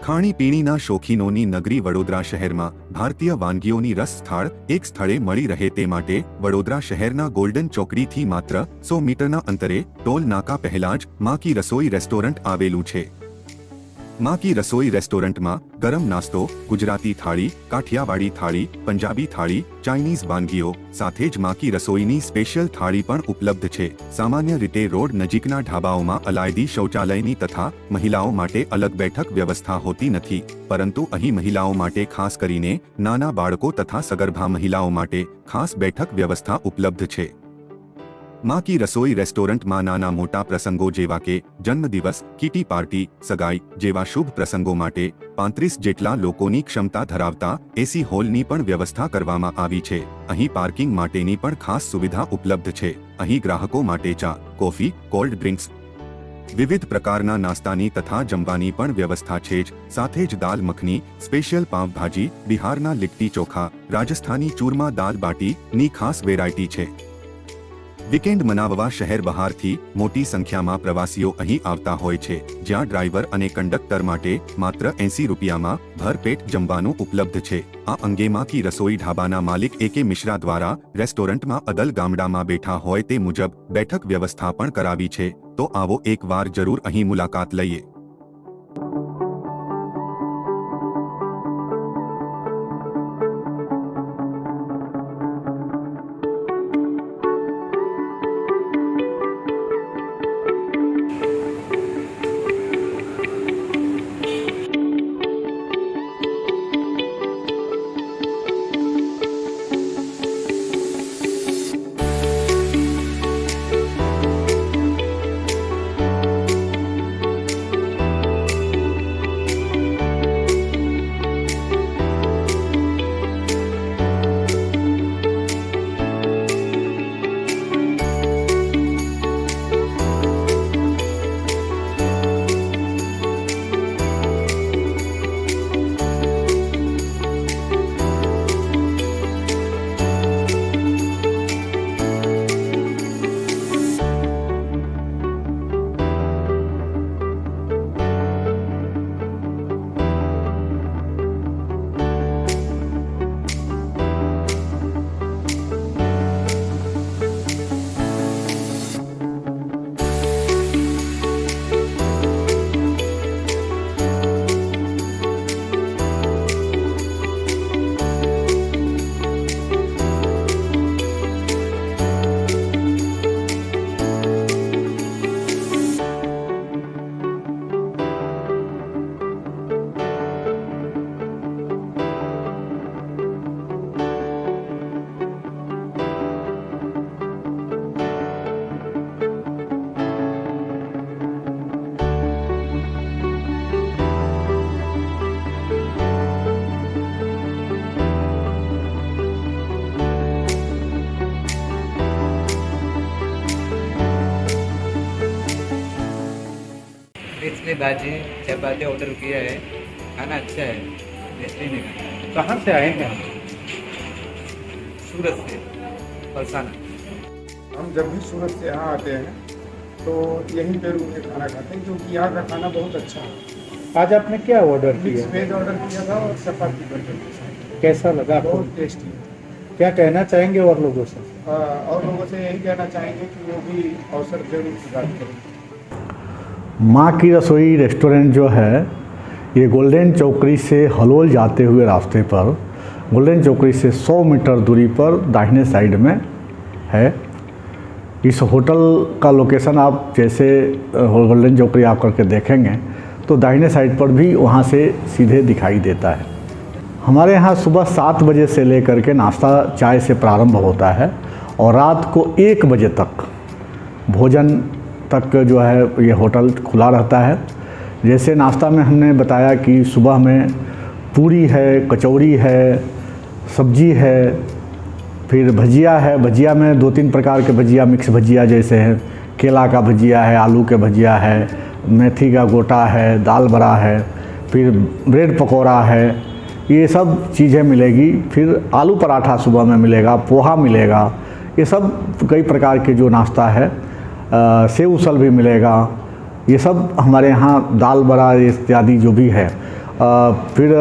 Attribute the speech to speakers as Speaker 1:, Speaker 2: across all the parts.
Speaker 1: ખાણીપીણીના શોખીનોની નગરી વડોદરા શહેરમાં ભારતીય વાનગીઓની રસ સ્થળ એક સ્થળે મળી રહે તે માટે વડોદરા શહેરના ગોલ્ડન ચોકડીથી માત્ર 100 મીટરના અંતરે ટોલ નાકા પહેલા જ માં કી રસોઈ રેસ્ટોરન્ટ આવેલું છે। માં કી રસોઈ રેસ્ટોરન્ટમાં ગરમ નાસ્તો, ગુજરાતી થાળી, કાઠિયાવાડી થાળી, પંજાબી થાળી, ચાઇનીઝ વાનગીઓ સાથે જ માં કી રસોઈની સ્પેશિયલ થાળી પણ ઉપલબ્ધ છે। સામાન્ય રીતે રોડ નજીકના ઢાબાઓમાં અલાયદી શૌચાલયની તથા મહિલાઓ માટે અલગ બેઠક વ્યવસ્થા હોતી નથી, પરંતુ અહીં મહિલાઓ માટે ખાસ કરીને નાના બાળકો તથા સગર્ભા મહિલાઓ માટે ખાસ બેઠક વ્યવસ્થા ઉપલબ્ધ છે। માં કી રસોઈ રેસ્ટોરન્ટમાં નાના મોટા પ્રસંગો જેવા કે જન્મદિવસ, કીટી પાર્ટી, સગાઈ જેવા શુભ પ્રસંગો માટે 35 જેટલા લોકોની ક્ષમતા ધરાવતા એસી હોલની પણ વ્યવસ્થા કરવામાં આવી છે। અહીં પાર્કિંગ માટેની પણ ખાસ સુવિધા ઉપલબ્ધ છે। અહીં ગ્રાહકો માટે ચા, કોફી, કોલ્ડ ડ્રિંક્સ, વિવિધ પ્રકારના નાસ્તાની તથા જમવાની પણ વ્યવસ્થા છે જ સાથે જ દાલ મખની, સ્પેશિયલ પાવ ભાજી, બિહારના લિટ્ટી ચોખા, રાજસ્થાની ચૂરમા દાલ બાટીની ખાસ વેરાયટી છે। વીકેન્ડ મનાવવા શહેર બહારથી મોટી સંખ્યામાં પ્રવાસીઓ અહીં આવતા હોય છે, જ્યાં ડ્રાઈવર અને કંડક્ટર માટે માત્ર 80 રૂપિયામાં ભરપેટ જમવાનું ઉપલબ્ધ છે। આ અંગે માં કી રસોઈ ઢાબાના માલિક AK મિશ્રા દ્વારા રેસ્ટોરન્ટમાં અદલ ગામડામાં બેઠા હોય તે મુજબ બેઠક વ્યવસ્થા પણ કરાવી છે, તો આવો એકવાર જરૂર અહીં મુલાકાત લઈએ।
Speaker 2: इसलिए भाजी चपाती ऑर्डर किया है, खाना अच्छा है, बेहतरीन है।
Speaker 3: कहाँ से आए हैं?
Speaker 2: सूरत से फरसाना।
Speaker 3: हम जब भी सूरत से यहाँ आते हैं तो यहीं पे रुक के खाना खाते हैं, क्योंकि यहाँ का खाना बहुत अच्छा है।
Speaker 4: आज आपने क्या ऑर्डर
Speaker 3: मिक्स
Speaker 4: किया?
Speaker 3: वेज ऑर्डर किया था और चपाती बर्गर के साथ।
Speaker 4: कैसा लगा आपको?
Speaker 3: बहुत टेस्टी है।
Speaker 4: क्या कहना चाहेंगे और लोगों से?
Speaker 3: और लोगों से यही कहना चाहेंगे कि वो भी अवसर जरूर प्रदान करें।
Speaker 4: माँ की रसोई रेस्टोरेंट जो है ये गोल्डन चौकड़ी से हलोल जाते हुए रास्ते पर गोल्डन चौकड़ी से 100 मीटर दूरी पर दाहिने साइड में है। इस होटल का लोकेशन आप जैसे गोल्डन चौकड़ी आप करके देखेंगे तो दाहिने साइड पर भी वहाँ से सीधे दिखाई देता है। हमारे यहाँ सुबह 7 बजे से लेकर के नाश्ता चाय से प्रारंभ होता है और रात को 1 बजे तक भोजन तक जो है ये होटल खुला रहता है। जैसे नाश्ता में हमने बताया कि सुबह में पूरी है, कचौड़ी है, सब्जी है, फिर भजिया है। भजिया में 2-3 प्रकार के भजिया, मिक्स भजिया जैसे है, केला का भजिया है, आलू के भजिया है, मेथी का गोटा है, दाल बड़ा है, फिर ब्रेड पकौड़ा है, ये सब चीज़ें मिलेगी। फिर आलू पराठा सुबह में मिलेगा, पोहा मिलेगा, ये सब कई प्रकार के जो नाश्ता है। सेव उसल भी मिलेगा। ये सब हमारे यहाँ दाल बड़ा इत्यादि जो भी है। फिर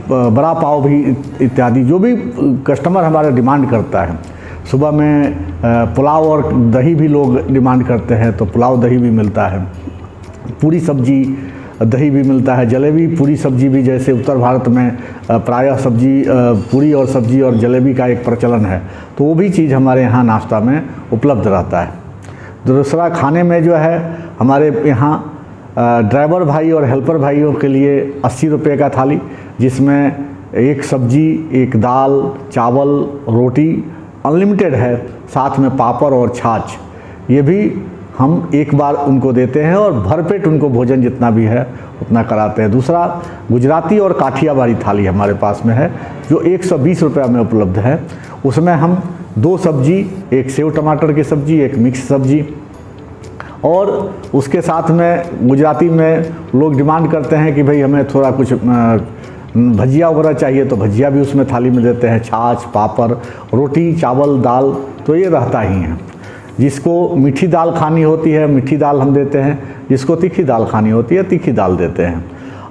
Speaker 4: बड़ा पाव भी इत्यादि जो भी कस्टमर हमारा डिमांड करता है। सुबह में पुलाव और दही भी लोग डिमांड करते हैं, तो पुलाव दही भी मिलता है, पूरी सब्जी दही भी मिलता है, जलेबी पूरी सब्जी भी, जैसे उत्तर भारत में प्रायः सब्जी पूरी और सब्जी और जलेबी का एक प्रचलन है, तो वो भी चीज़ हमारे यहाँ नाश्ता में उपलब्ध रहता है। दूसरा, खाने में जो है हमारे यहाँ ड्राइवर भाई और हेल्पर भाइयों के लिए 80 रुपये का थाली, जिसमें एक सब्जी, एक दाल, चावल, रोटी अनलिमिटेड है, साथ में पापड़ और छाछ, ये भी हम एक बार उनको देते हैं और भरपेट उनको भोजन जितना भी है उतना कराते हैं। दूसरा, गुजराती और काठियावाड़ी थाली हमारे पास में है, जो 120 रुपये में उपलब्ध है। उसमें हम 2 सब्जी, एक सेव टमाटर की सब्जी, एक मिक्स सब्जी, और उसके साथ में गुजराती में लोग डिमांड करते हैं कि भाई हमें थोड़ा कुछ भजिया वगैरह चाहिए, तो भजिया भी उसमें थाली में देते हैं, छाछ, पापड़, रोटी, चावल, दाल, तो ये रहता ही है। जिसको मीठी दाल खानी होती है मीठी दाल हम देते हैं, जिसको तीखी दाल खानी होती है तीखी दाल देते हैं।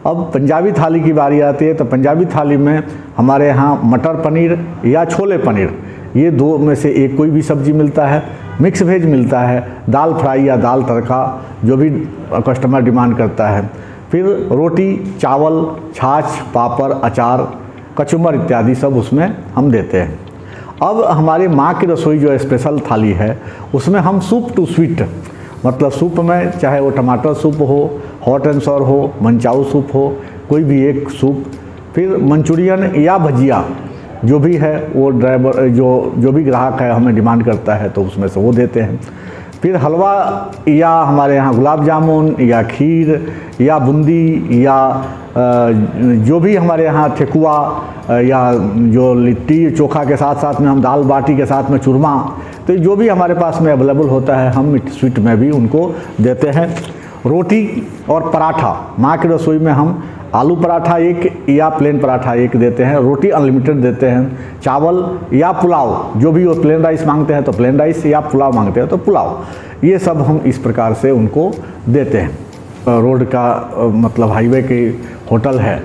Speaker 4: अब पंजाबी थाली की बारी आती है, तो पंजाबी थाली में हमारे यहाँ मटर पनीर या छोले पनीर, ये 2 में से एक कोई भी सब्जी मिलता है, मिक्स वेज मिलता है, दाल फ्राई या दाल तड़का जो भी कस्टमर डिमांड करता है, फिर रोटी, चावल, छाछ, पापड़, अचार, कचुम्बर इत्यादि सब उसमें हम देते हैं। अब हमारी माँ की रसोई जो स्पेशल थाली है, उसमें हम सूप टू स्वीट, मतलब सूप में चाहे वो टमाटर सूप हो, हॉट एंड सॉर हो, मंचाऊ सूप हो, कोई भी एक सूप, फिर मंचूरियन या भजिया जो भी है वो ड्राइवर जो भी ग्राहक है हमें डिमांड करता है तो उसमें से वो देते हैं। फिर हलवा या हमारे यहाँ गुलाब जामुन या खीर या बूंदी या जो भी हमारे यहाँ ठेकुआ या जो लिट्टी चोखा के साथ साथ में हम दाल बाटी के साथ में चूरमा, तो जो भी हमारे पास में अवेलेबल होता है हम स्वीट में भी उनको देते हैं। रोटी और पराठा, माँ की रसोई में हम आलू पराठा एक या प्लेन पराठा एक देते हैं, रोटी अनलिमिटेड देते हैं, चावल या पुलाव, जो भी वो प्लेन राइस मांगते हैं तो प्लेन राइस या पुलाव मांगते हैं तो पुलाव, ये सब हम इस प्रकार से उनको देते हैं। रोड का मतलब हाईवे के होटल है,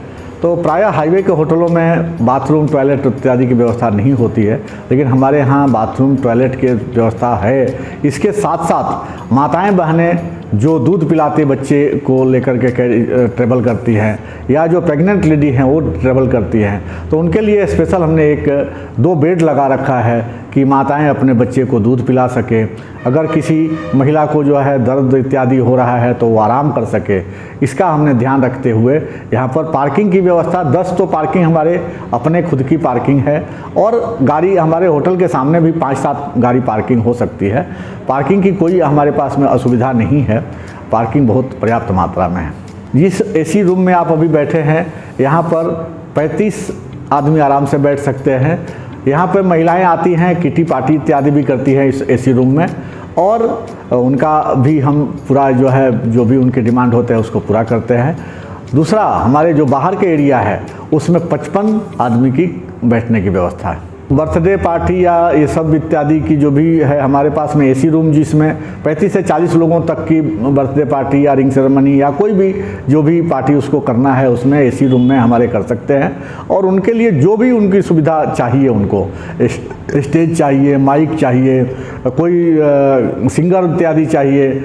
Speaker 4: तो प्रायः हाईवे के होटलों में बाथरूम, टॉयलेट इत्यादि की व्यवस्था नहीं होती है, लेकिन हमारे यहाँ बाथरूम, टॉयलेट की व्यवस्था है। इसके साथ साथ माताएं बहनें जो दूध पिलाते बच्चे को लेकर के ट्रेवल करती हैं या जो प्रेग्नेंट लेडी हैं वो ट्रेवल करती हैं, तो उनके लिए स्पेशल हमने 2 बेड लगा रखा है कि माताएं अपने बच्चे को दूध पिला सके। अगर किसी महिला को जो है दर्द इत्यादि हो रहा है तो वो आराम कर सके, इसका हमने ध्यान रखते हुए यहाँ पर पार्किंग की व्यवस्था 10 तो पार्किंग हमारे अपने खुद की पार्किंग है, और गाड़ी हमारे होटल के सामने भी 5-7 गाड़ी पार्किंग हो सकती है। पार्किंग की कोई हमारे पास में असुविधा नहीं है, पार्किंग बहुत पर्याप्त मात्रा में है। जिस एसी रूम में आप अभी बैठे हैं, यहाँ पर 35 आदमी आराम से बैठ सकते हैं। यहाँ पर महिलाएं आती हैं, किटी पार्टी इत्यादि भी करती हैं इस एसी रूम में, और उनका भी हम पूरा जो है जो भी उनके डिमांड होते हैं उसको पूरा करते हैं। दूसरा, हमारे जो बाहर के एरिया है उसमें 55 आदमी की बैठने की व्यवस्था है। बर्थडे पार्टी या ये सब इत्यादि की जो भी है हमारे पास में एसी रूम, जिसमें 35 से 40 लोगों तक की बर्थडे पार्टी या रिंग सेरेमनी या कोई भी जो भी पार्टी उसको करना है उसमें एसी रूम में हमारे कर सकते हैं। और उनके लिए जो भी उनकी सुविधा चाहिए, उनको स्टेज चाहिए, माइक चाहिए, कोई सिंगर इत्यादि चाहिए।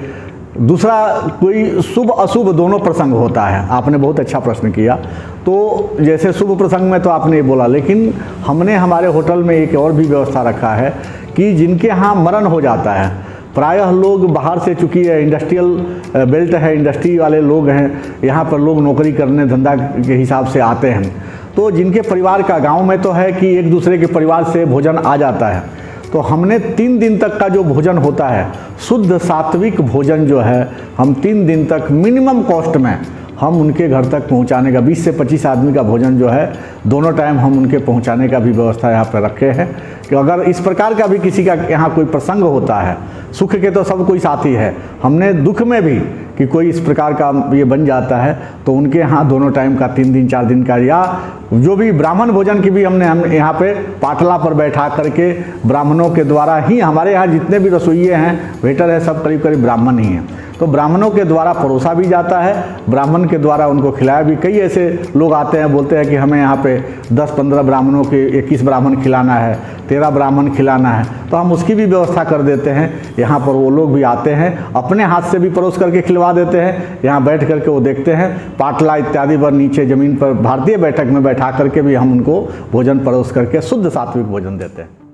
Speaker 4: दूसरा, कोई शुभ अशुभ दोनों प्रसंग होता है। आपने बहुत अच्छा प्रश्न किया। तो जैसे शुभ प्रसंग में तो आपने ये बोला, लेकिन हमने हमारे होटल में एक और भी व्यवस्था रखा है कि जिनके यहाँ मरण हो जाता है, प्रायः लोग बाहर से, चूँकि इंडस्ट्रियल बेल्ट है, इंडस्ट्री वाले लोग हैं, यहाँ पर लोग नौकरी करने धंधा के हिसाब से आते हैं, तो जिनके परिवार का गाँव में तो है कि एक दूसरे के परिवार से भोजन आ जाता है, तो हमने 3 दिन तक का जो भोजन होता है, शुद्ध सात्विक भोजन जो है, हम 3 दिन तक मिनिमम कॉस्ट में हम उनके घर तक पहुंचाने का, 20 से 25 आदमी का भोजन जो है दोनों टाइम हम उनके पहुंचाने का भी व्यवस्था यहाँ पर रखे हैं कि अगर इस प्रकार का भी किसी का यहाँ कोई प्रसंग होता है, सुख के तो सब कोई साथी है, हमने दुख में भी कि कोई इस प्रकार का ये बन जाता है तो उनके यहाँ दोनों टाइम का 3 दिन 4 दिन का, या जो भी ब्राह्मण भोजन की भी हम यहाँ पे पाटला पर बैठा करके ब्राह्मणों के द्वारा ही, हमारे यहाँ जितने भी रसोइये हैं, वेटर है, सब करीब करीब ब्राह्मण ही हैं, तो ब्राह्मणों के द्वारा परोसा भी जाता है, ब्राह्मण के द्वारा उनको खिलाया भी। कई ऐसे लोग आते हैं, बोलते हैं कि हमें यहाँ पे 10-15 ब्राह्मणों के 21 ब्राह्मण खिलाना है, 13 ब्राह्मण खिलाना है, तो हम उसकी भी व्यवस्था कर देते हैं। यहाँ पर वो लोग भी आते हैं, अपने हाथ से भी परोस करके खिलवा देते हैं, यहाँ बैठ करके वो देखते हैं। पाटला इत्यादि पर नीचे ज़मीन पर भारतीय बैठक में बैठा करके भी हम उनको भोजन परोस करके शुद्ध सात्विक भोजन देते हैं।